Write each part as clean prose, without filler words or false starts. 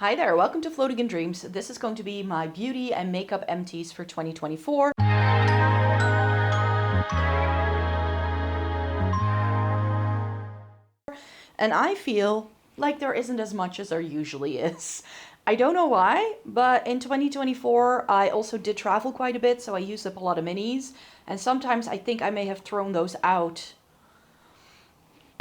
Hi there, welcome to Floating in Dreams. This is going to be my beauty and makeup empties for 2024. And I feel like there isn't as much as there usually is. I don't know why, but in 2024 I also did travel quite a bit, so I used up a lot of minis. And sometimes I think I may have thrown those out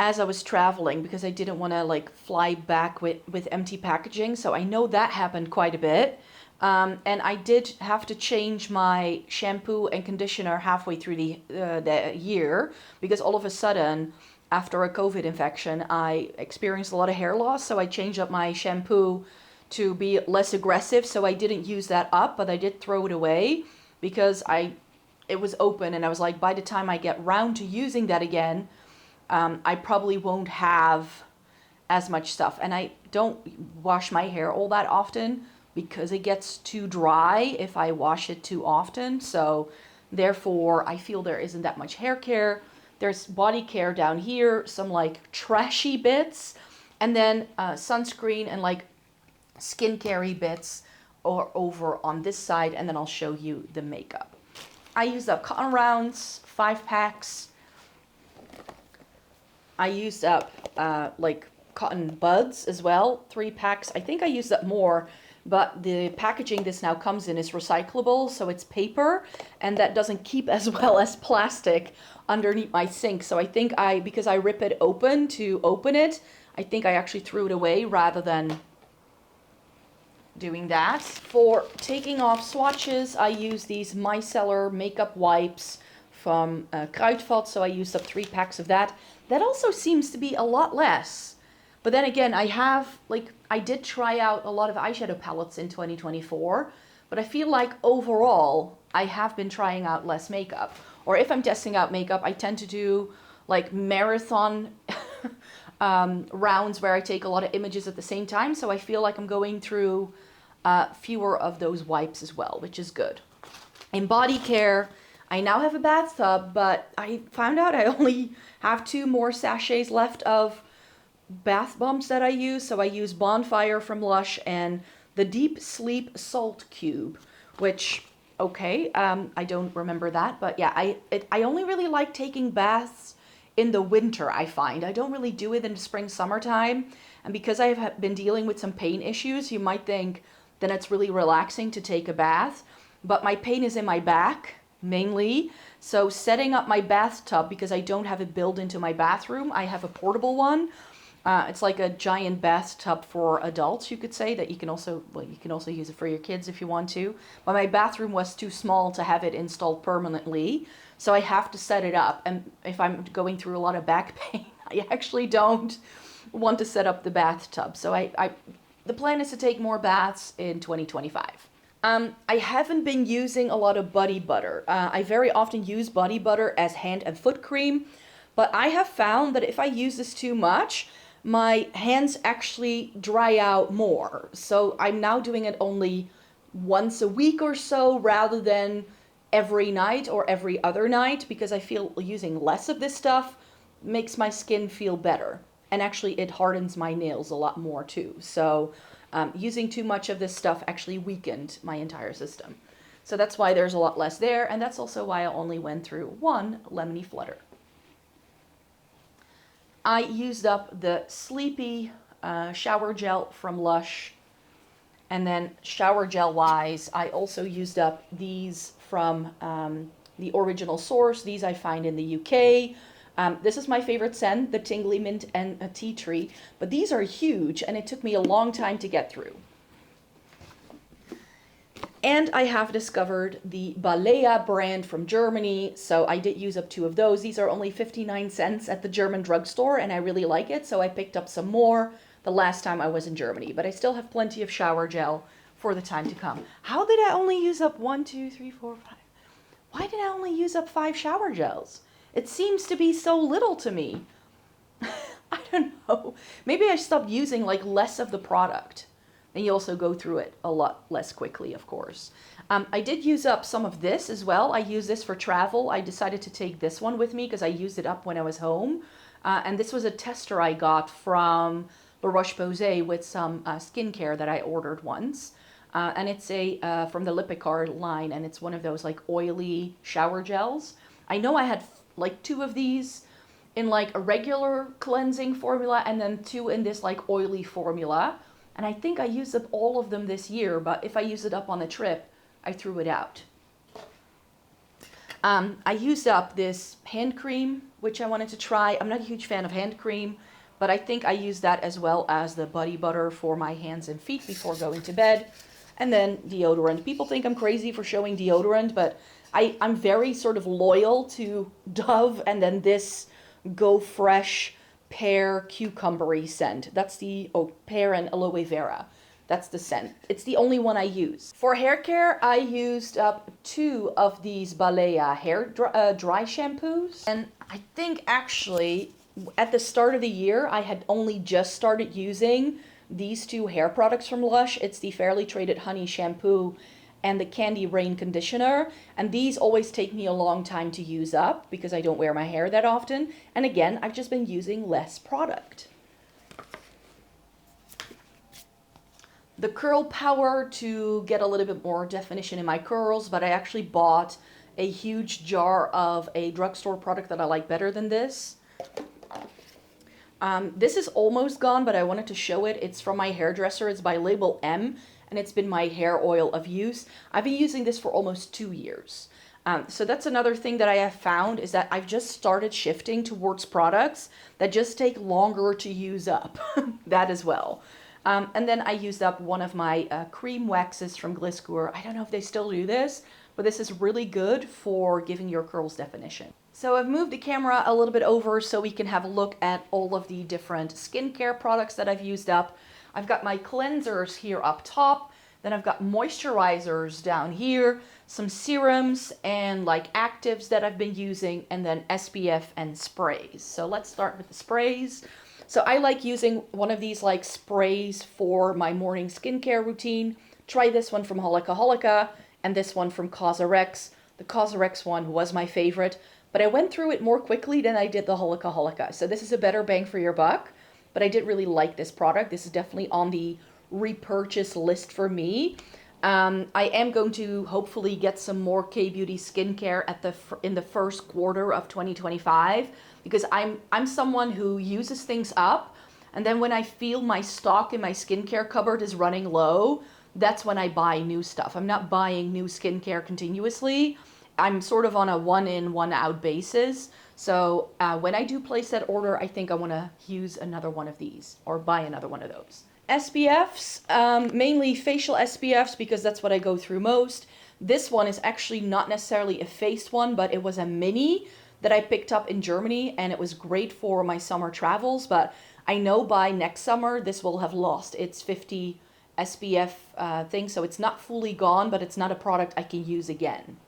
as I was traveling because I didn't want to like fly back with empty packaging. So I know that happened quite a bit. And I did have to change my shampoo and conditioner halfway through the year because all of a sudden, after a COVID infection, I experienced a lot of hair loss. So I changed up my shampoo to be less aggressive. So I didn't use that up, but I did throw it away because it was open. And I was like, by the time I get round to using that again, I probably won't have as much stuff. And I don't wash my hair all that often because it gets too dry if I wash it too often. So therefore, I feel there isn't that much hair care. There's body care down here, some like trashy bits, and then sunscreen and like skincare bits or over on this side. And then I'll show you the makeup. I used up Cotton rounds, 5 packs. I used up like cotton buds as well, 3 packs. I think I used up more, but the packaging this now comes in is recyclable, so it's paper, and that doesn't keep as well as plastic underneath my sink. So I think because I rip it open to open it, I think I actually threw it away rather than doing that. For taking off swatches, I use these Micellair makeup wipes from Kruidvat, so I used up 3 packs of that. That also seems to be a lot less. But then again, I did try out a lot of eyeshadow palettes in 2024, but I feel like overall, I have been trying out less makeup. Or if I'm testing out makeup, I tend to do like marathon rounds where I take a lot of images at the same time. So I feel like I'm going through fewer of those wipes as well, which is good. In body care, I now have a bathtub, but I found out I only have 2 more sachets left of bath bombs that I use. So I use Bonfire from Lush and the Deep Sleep Salt Cube, which, okay, I don't remember that. But yeah, I only really like taking baths in the winter, I find. I don't really do it in the spring, summertime. And because I have been dealing with some pain issues, you might think that it's really relaxing to take a bath. But my pain is in my back, mainly. So setting up my bathtub, because I don't have it built into my bathroom, I have a portable one. It's like a giant bathtub for adults, you could say, that you can also use it for your kids if you want to. But my bathroom was too small to have it installed permanently, so I have to set it up. And if I'm going through a lot of back pain, I actually don't want to set up the bathtub. So the plan is to take more baths in 2025. I haven't been using a lot of body butter. I very often use body butter as hand and foot cream, but I have found that if I use this too much, my hands actually dry out more. So I'm now doing it only once a week or so rather than every night or every other night, because I feel using less of this stuff makes my skin feel better. And actually it hardens my nails a lot more too. So using too much of this stuff actually weakened my entire system. So that's why there's a lot less there, and that's also why I only went through 1 Lemony flutter. I used up the Sleepy shower gel from Lush, and then shower gel wise, I also used up these from the Original Source. These I find in the UK. This is my favorite scent, the Tingly Mint and a Tea Tree, but these are huge and it took me a long time to get through. And I have discovered the Balea brand from Germany, so I did use up 2 of those. These are only 59 cents at the German drugstore, and I really like it, so I picked up some more the last time I was in Germany. But I still have plenty of shower gel for the time to come. How did I only use up 1, 2, 3, 4, 5? Why did I only use up 5 shower gels? It seems to be so little to me. I don't know. Maybe I stopped using like less of the product. And you also go through it a lot less quickly, of course. I did use up some of this as well. I use this for travel. I decided to take this one with me because I used it up when I was home. And this was a tester I got from La Roche-Posay with some skincare that I ordered once. And it's from the Lipikar line, and it's one of those like oily shower gels. I know I had like 2 of these in like a regular cleansing formula and then 2 in this like oily formula. And I think I used up all of them this year, but if I used it up on the trip, I threw it out. I used up this hand cream, which I wanted to try. I'm not a huge fan of hand cream, but I think I used that as well as the body butter for my hands and feet before going to bed. And then deodorant. People think I'm crazy for showing deodorant, but I'm very sort of loyal to Dove and then this Go Fresh pear cucumbery scent. That's the pear and aloe vera. That's the scent. It's the only one I use. For hair care, I used up 2 of these Balea hair dry shampoos. And I think actually at the start of the year, I had only just started using these 2 hair products from Lush. It's the Fairly Traded Honey Shampoo and the Candy Rain Conditioner. And these always take me a long time to use up because I don't wear my hair that often. And again, I've just been using less product. The curl power to get a little bit more definition in my curls, but I actually bought a huge jar of a drugstore product that I like better than this. This is almost gone, but I wanted to show it. It's from my hairdresser. It's by Label M, and it's been my hair oil of use. I've been using this for almost 2 years. So that's another thing that I have found is that I've just started shifting towards products that just take longer to use up. That as well. And then I used up one of my cream waxes from Gliss Kur. I don't know if they still do this, but this is really good for giving your curls definition. So I've moved the camera a little bit over so we can have a look at all of the different skincare products that I've used up. I've got my cleansers here up top. Then I've got moisturizers down here, some serums and like actives that I've been using, and then SPF and sprays. So let's start with the sprays. So I like using one of these like sprays for my morning skincare routine. Try this one from Holika Holika and this one from Cosrx. The Cosrx one was my favorite, but I went through it more quickly than I did the Holika Holika. So this is a better bang for your buck, but I did really like this product. This is definitely on the repurchase list for me. I am going to hopefully get some more K-Beauty skincare in the first quarter of 2025 because I'm someone who uses things up, and then when I feel my stock in my skincare cupboard is running low, that's when I buy new stuff. I'm not buying new skincare continuously. I'm sort of on a one in, one out basis. So when I do place that order, I think I want to use another one of these or buy another one of those. SPFs, mainly facial SPFs because that's what I go through most. This one is actually not necessarily a face one, but it was a mini that I picked up in Germany, and it was great for my summer travels, but I know by next summer this will have lost its 50 SPF thing, so it's not fully gone, but it's not a product I can use again.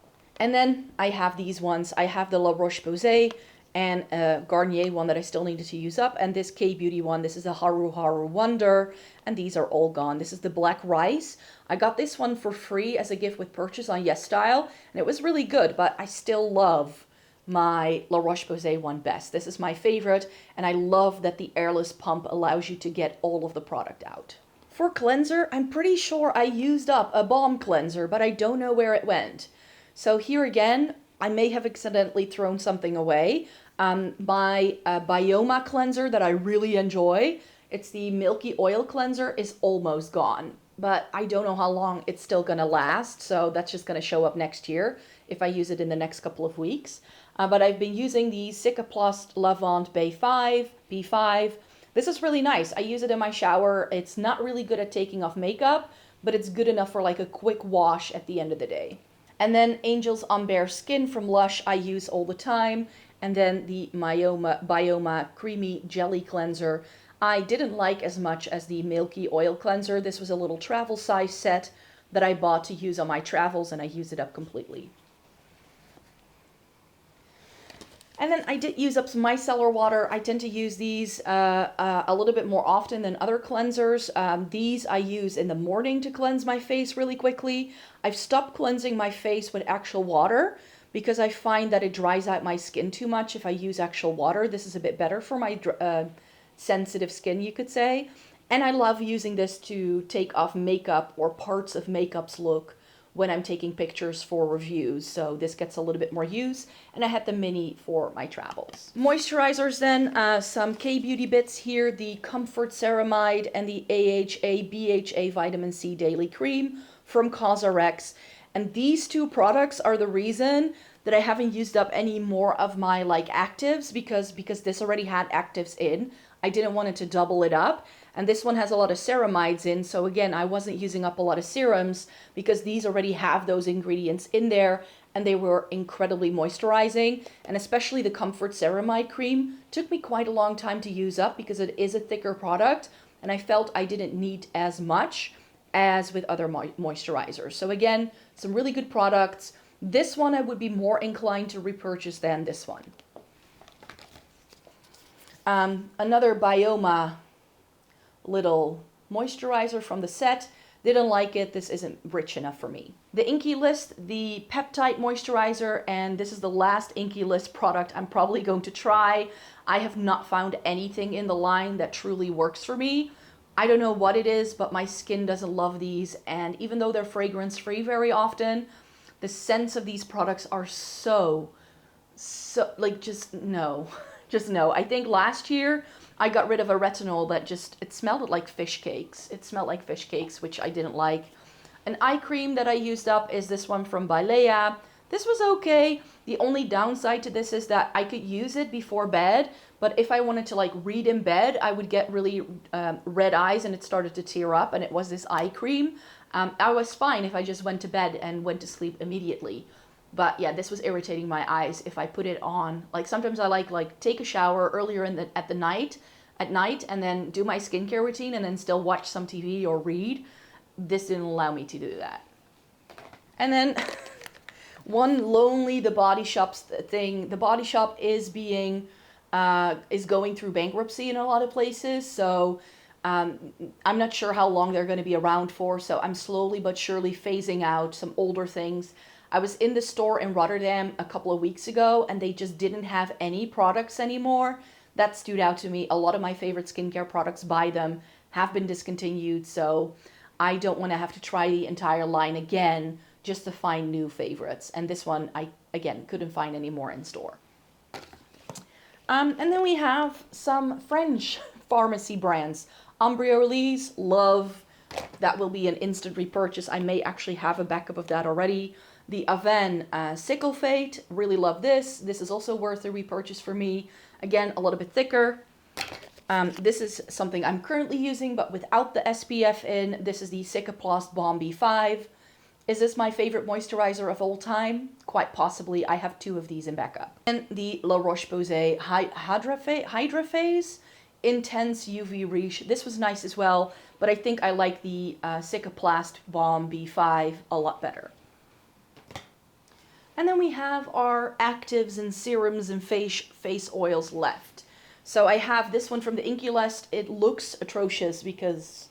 And then I have these ones. I have the La Roche-Posay and a Garnier one that I still needed to use up, and this K-Beauty one. This is a Haru Haru Wonder, and these are all gone. This is the Black Rice. I got this one for free as a gift with purchase on YESSTYLE, and it was really good, but I still love my La Roche-Posay one best. This is my favorite, and I love that the airless pump allows you to get all of the product out. For cleanser, I'm pretty sure I used up a balm cleanser, but I don't know where it went. So here again, I may have accidentally thrown something away. My Bioma cleanser that I really enjoy, it's the Milky Oil cleanser, is almost gone. But I don't know how long it's still going to last, so that's just going to show up next year if I use it in the next couple of weeks. But I've been using the Cicaplast Lavande B5. This is really nice. I use it in my shower. It's not really good at taking off makeup, but it's good enough for like a quick wash at the end of the day. And then Angel's On Bare Skin from Lush I use all the time. And then the Bioma Creamy Jelly Cleanser I didn't like as much as the Milky Oil Cleanser. This was a little travel size set that I bought to use on my travels, and I used it up completely. And then I did use up some micellar water. I tend to use these a little bit more often than other cleansers. These I use in the morning to cleanse my face really quickly. I've stopped cleansing my face with actual water because I find that it dries out my skin too much if I use actual water. This is a bit better for my sensitive skin, you could say. And I love using this to take off makeup or parts of makeup's look when I'm taking pictures for reviews. So this gets a little bit more use, and I had the mini for my travels. Moisturizers then, some K-Beauty bits here, the Comfort Ceramide and the AHA BHA Vitamin C Daily Cream from CosRx. And these two products are the reason that I haven't used up any more of my like actives, because this already had actives in. I didn't want it to double it up. And this one has a lot of ceramides in, so again, I wasn't using up a lot of serums because these already have those ingredients in there, and they were incredibly moisturizing. And especially the Comfort Ceramide Cream took me quite a long time to use up because it is a thicker product, and I felt I didn't need as much as with other moisturizers. So again, some really good products. This one I would be more inclined to repurchase than this one. Another Bioma little moisturizer from the set. Didn't like it. This isn't rich enough for me. The Inkey List, the Peptide Moisturizer, and this is the last Inkey List product I'm probably going to try. I have not found anything in the line that truly works for me. I don't know what it is, but my skin doesn't love these, and even though they're fragrance-free very often, the scents of these products are so like, just no. Just no. I think last year I got rid of a retinol that it smelled like fish cakes. It smelled like fish cakes, which I didn't like. An eye cream that I used up is this one from Balea. This was okay. The only downside to this is that I could use it before bed, but if I wanted to like read in bed, I would get really red eyes and it started to tear up, and it was this eye cream. I was fine if I just went to bed and went to sleep immediately. But yeah, this was irritating my eyes if I put it on. Like sometimes I like take a shower earlier at night, and then do my skincare routine and then still watch some TV or read. This didn't allow me to do that. And then one lonely The Body Shop's thing. The Body Shop is going through bankruptcy in a lot of places, so I'm not sure how long they're going to be around for. So I'm slowly but surely phasing out some older things. I was in the store in Rotterdam a couple of weeks ago, and they just didn't have any products anymore. That stood out to me. A lot of my favorite skincare products by them have been discontinued, so I don't want to have to try the entire line again just to find new favorites. And this one, I, again, couldn't find any more in store. And then we have some French pharmacy brands. Embryolisse, love. That will be an instant repurchase. I may actually have a backup of that already. The Avène Sickle Fate, really love this. This is also worth a repurchase for me. Again, a little bit thicker. This is something I'm currently using, but without the SPF in. This is the Cicaplast Balm B5. Is this my favorite moisturizer of all time? Quite possibly. I have two of these in backup. And the La Roche-Posay Hydraphase Intense UV Reach. This was nice as well, but I think I like the Cicaplast Balm B5 a lot better. And then we have our actives and serums and face oils left. So I have this one from the Inkey List. It looks atrocious because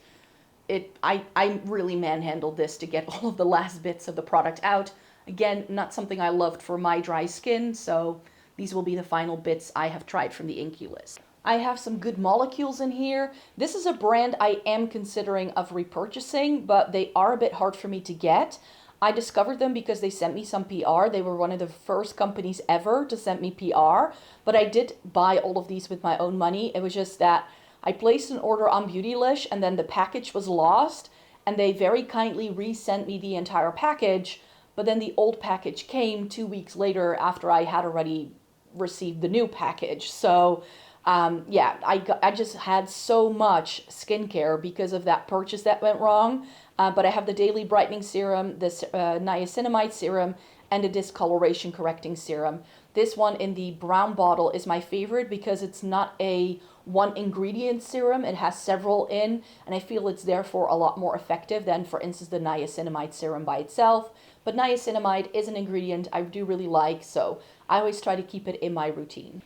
I really manhandled this to get all of the last bits of the product out. Again, not something I loved for my dry skin, so these will be the final bits I have tried from the Inkey List. I have some good molecules in here. This is a brand I am considering of repurchasing, but they are a bit hard for me to get. I discovered them because they sent me some PR. They were one of the first companies ever to send me PR, but I did buy all of these with my own money. It was just that I placed an order on Beautylish and then the package was lost, and they very kindly resent me the entire package, but then the old package came 2 weeks later after I had already received the new package. So yeah, I just had so much skincare because of that purchase that went wrong. But I have the Daily Brightening Serum, this Niacinamide Serum, and a Discoloration Correcting Serum. This one in the brown bottle is my favorite because it's not a one ingredient serum. It has several in, and I feel it's therefore a lot more effective than, for instance, the Niacinamide Serum by itself. But niacinamide is an ingredient I do really like, so I always try to keep it in my routine.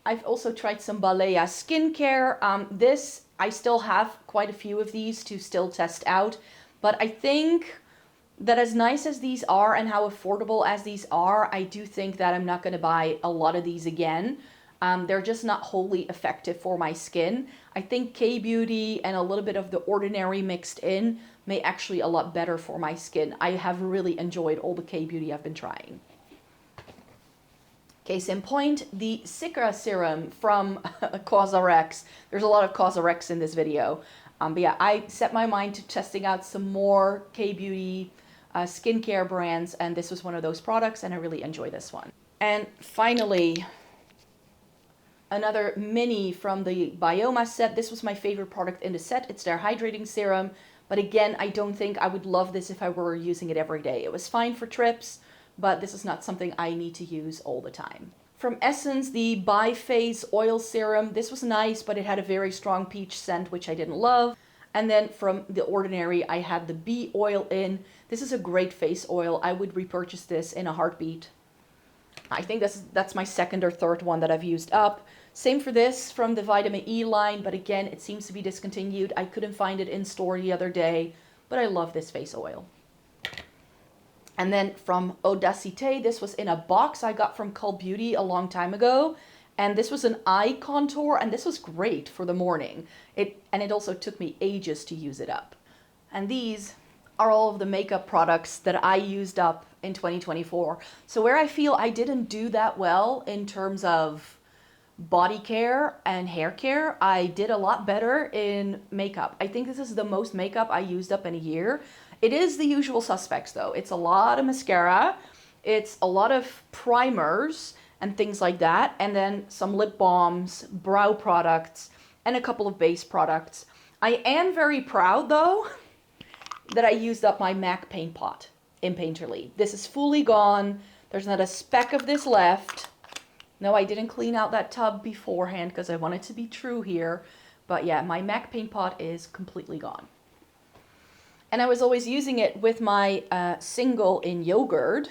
I've also tried some Balea skincare. I still have quite a few of these to still test out. But I think that as nice as these are and how affordable as these are, I do think that I'm not going to buy a lot of these again. They're just not wholly effective for my skin. I think K-Beauty and a little bit of The Ordinary mixed in may actually a lot better for my skin. I have really enjoyed all the K-Beauty I've been trying. Case in point, the Cicra serum from CosRX. There's a lot of CosRX in this video. But yeah, I set my mind to testing out some more K-Beauty skincare brands, and this was one of those products, and I really enjoy this one. And finally, another mini from the Bioma set. This was my favorite product in the set. It's their hydrating serum. But again, I don't think I would love this if I were using it every day. It was fine for trips, but this is not something I need to use all the time. From Essence, the Bi-Phase Oil Serum. This was nice, but it had a very strong peach scent, which I didn't love. And then from The Ordinary, I had the Bee Oil in. This is a great face oil. I would repurchase this in a heartbeat. I think that's my second or third one that I've used up. Same for this from the Vitamin E line, but again, it seems to be discontinued. I couldn't find it in store the other day, but I love this face oil. And then from Audacité, this was in a box I got from Cult Beauty a long time ago. And this was an eye contour, and this was great for the morning. And it also took me ages to use it up. And these are all of the makeup products that I used up in 2024. So where I feel I didn't do that well in terms of body care and hair care, I did a lot better in makeup. I think this is the most makeup I used up in a year. It is the usual suspects though. It's a lot of mascara, it's a lot of primers and things like that, and then some lip balms, brow products, and a couple of base products. I am very proud though that I used up my MAC paint pot in Painterly. This is fully gone. There's not a speck of this left. No, I didn't clean out that tub beforehand because I wanted to be true here. But yeah, my MAC paint pot is completely gone. And I was always using it with my single in yogurt.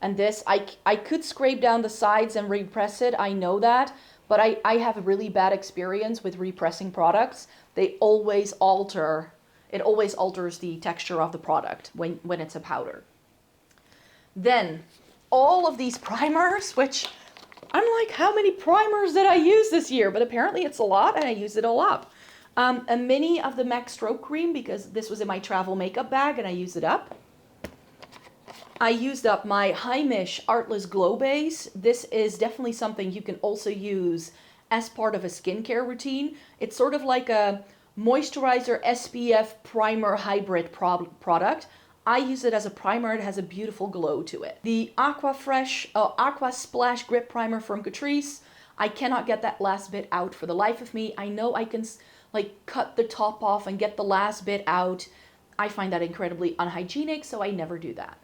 And this, I could scrape down the sides and repress it, I know that. But I have a really bad experience with repressing products. They always alter, it always alters the texture of the product when it's a powder. Then, all of these primers, which I'm like, how many primers did I use this year? But apparently it's a lot, and I used it all up. A mini of the MAC Stroke Cream, because this was in my travel makeup bag, and I used it up. I used up my Heimish Artless Glow Base. This is definitely something you can also use as part of a skincare routine. It's sort of like a moisturizer SPF primer hybrid product. I use it as a primer. It has a beautiful glow to it. The Aqua Splash Grip Primer from Catrice. I cannot get that last bit out for the life of me. I know I can like cut the top off and get the last bit out. I find that incredibly unhygienic, so I never do that.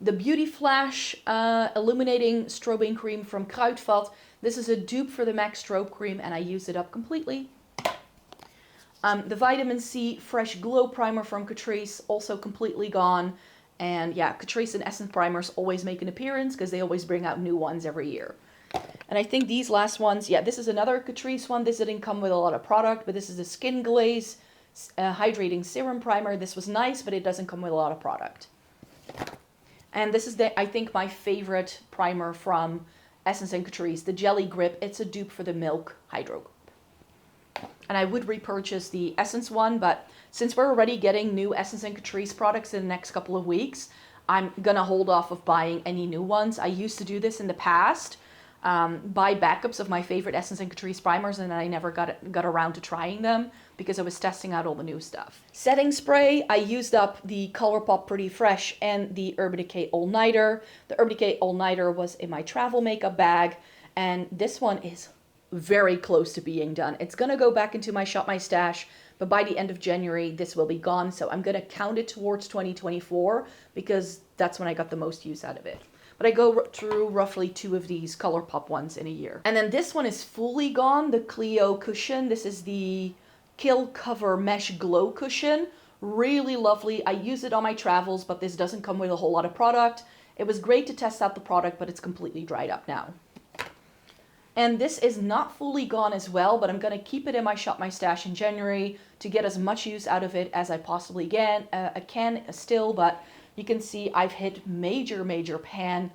The Beauty Flash Illuminating Strobing Cream from Kruidvat. This is a dupe for the MAC Strobe Cream, and I use it up completely. The Vitamin C Fresh Glow Primer from Catrice, also completely gone. And yeah, Catrice and Essence primers always make an appearance because they always bring out new ones every year. And I think these last ones, yeah, this is another Catrice one. This didn't come with a lot of product, but this is a Skin Glaze Hydrating Serum Primer. This was nice, but it doesn't come with a lot of product. And this is, I think, my favorite primer from Essence and Catrice, the Jelly Grip. It's a dupe for the Milk Hydro Grip. And I would repurchase the Essence one, but since we're already getting new Essence and Catrice products in the next couple of weeks, I'm gonna hold off of buying any new ones. I used to do this in the past, buy backups of my favorite Essence and Catrice primers, and then I never got around to trying them because I was testing out all the new stuff. Setting spray, I used up the ColourPop Pretty Fresh and the Urban Decay All Nighter. The Urban Decay All Nighter was in my travel makeup bag, and this one is very close to being done. It's gonna go back into my Shop My Stash, but by the end of January, this will be gone. So I'm gonna count it towards 2024 because that's when I got the most use out of it. But I go through roughly 2 of these ColourPop ones in a year. And then this one is fully gone, the Clio cushion. This is the Kill Cover Mesh Glow Cushion. Really lovely. I use it on my travels, but this doesn't come with a whole lot of product. It was great to test out the product, but it's completely dried up now. And this is not fully gone as well, but I'm going to keep it in my Shop My Stash in January to get as much use out of it as I possibly can still, but you can see I've hit major pan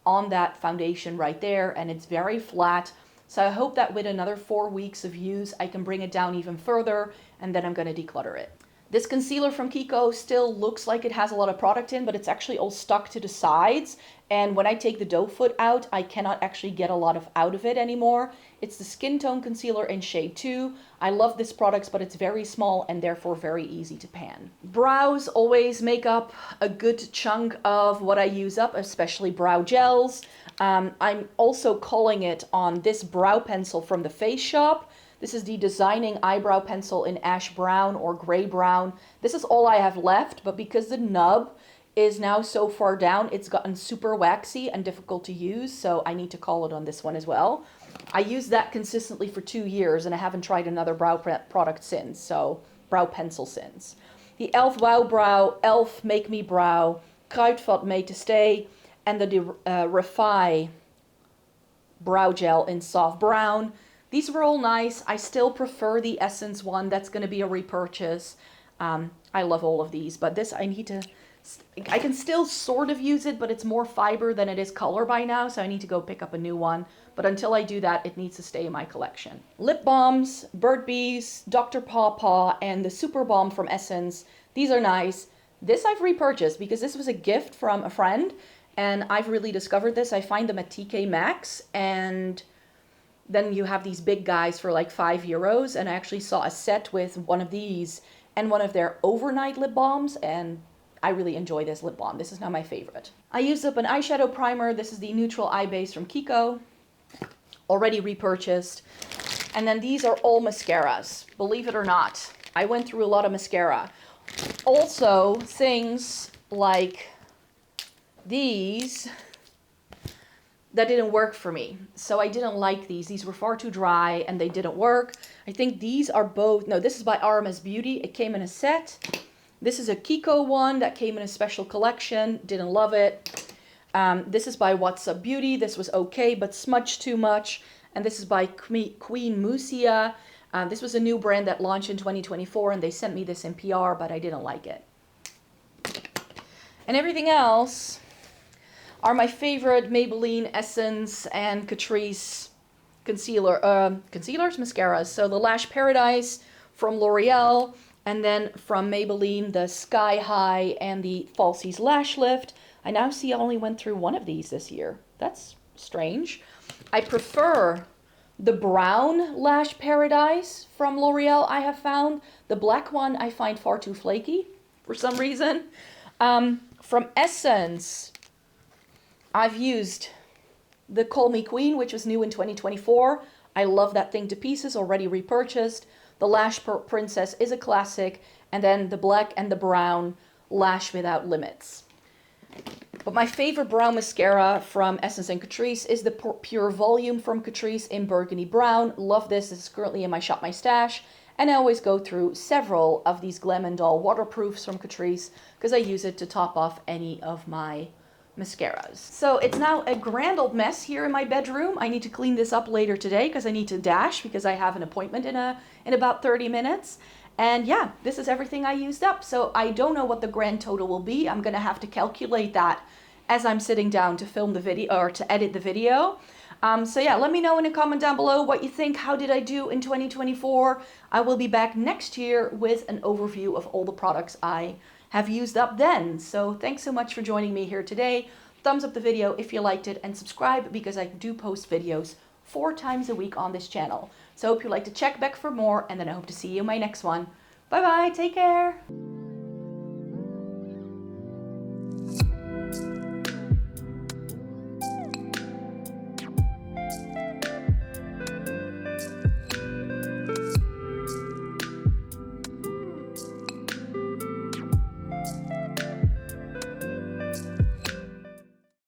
on that foundation right there, and it's very flat. So I hope that with another 4 weeks of use, I can bring it down even further, and then I'm going to declutter it. This concealer from Kiko still looks like it has a lot of product in, but it's actually all stuck to the sides. And when I take the doe foot out, I cannot actually get a lot out of it anymore. It's the Skin Tone Concealer in shade 2. I love this product, but it's very small and therefore very easy to pan. Brows always make up a good chunk of what I use up, especially brow gels. I'm also calling it on this brow pencil from the Face Shop. This is the Designing Eyebrow Pencil in Ash Brown or Gray Brown. This is all I have left, but because the nub is now so far down, it's gotten super waxy and difficult to use, so I need to call it on this one as well. I used that consistently for 2 years, and I haven't tried another brow product since, so brow pencil since. The e.l.f. Wow Brow, e.l.f. Make Me Brow, Kruidvat Made to Stay, and the Refi Brow Gel in Soft Brown. These were all nice. I still prefer the Essence one. That's going to be a repurchase. I love all of these, but this I can still sort of use it, but it's more fiber than it is color by now, so I need to go pick up a new one. But until I do that, it needs to stay in my collection. Lip balms, Bird Bees, Dr. Paw Paw, and the Super Balm from Essence. These are nice. This I've repurchased because this was a gift from a friend, and I've really discovered this. I find them at TK Maxx, and then you have these big guys for like €5, and I actually saw a set with one of these and one of their overnight lip balms, and I really enjoy this lip balm. This is now my favorite. I used up an eyeshadow primer. This is the Neutral Eye Base from Kiko, already repurchased. And then these are all mascaras, believe it or not. I went through a lot of mascara. Also, things like these that didn't work for me. So I didn't like these. These were far too dry and they didn't work. I think these are both, no, this is by RMS Beauty. It came in a set. This is a Kiko one that came in a special collection. Didn't love it. This is by What's Up Beauty. This was okay, but smudged too much. And this is by Queen Musia. This was a new brand that launched in 2024, and they sent me this in PR, but I didn't like it. And everything else are my favorite Maybelline, Essence, and Catrice concealers, mascaras. So the Lash Paradise from L'Oreal, and then from Maybelline, the Sky High and the Falsies Lash Lift. I now see I only went through one of these this year. That's strange. I prefer the brown Lash Paradise from L'Oreal, I have found. The black one I find far too flaky for some reason. From Essence, I've used the Call Me Queen, which was new in 2024. I love that thing to pieces, already repurchased. The Lash Princess is a classic. And then the black and the brown Lash Without Limits. But my favorite brow mascara from Essence and Catrice is the Pure Volume from Catrice in Burgundy Brown. Love this. This is currently in my Shop My Stash. And I always go through several of these Glam & Doll waterproofs from Catrice because I use it to top off any of my mascaras. So it's now a grand old mess here in my bedroom. I need to clean this up later today because I need to dash because I have an appointment in about 30 minutes. And yeah, this is everything I used up. So I don't know what the grand total will be. I'm going to have to calculate that as I'm sitting down to film the video or to edit the video. So yeah, let me know in a comment down below what you think. How did I do in 2024? I will be back next year with an overview of all the products I have used up then. So thanks so much for joining me here today. Thumbs up the video if you liked it and subscribe because I do post videos 4 times a week on this channel. So I hope you like to check back for more, and then I hope to see you in my next one. Bye bye, take care.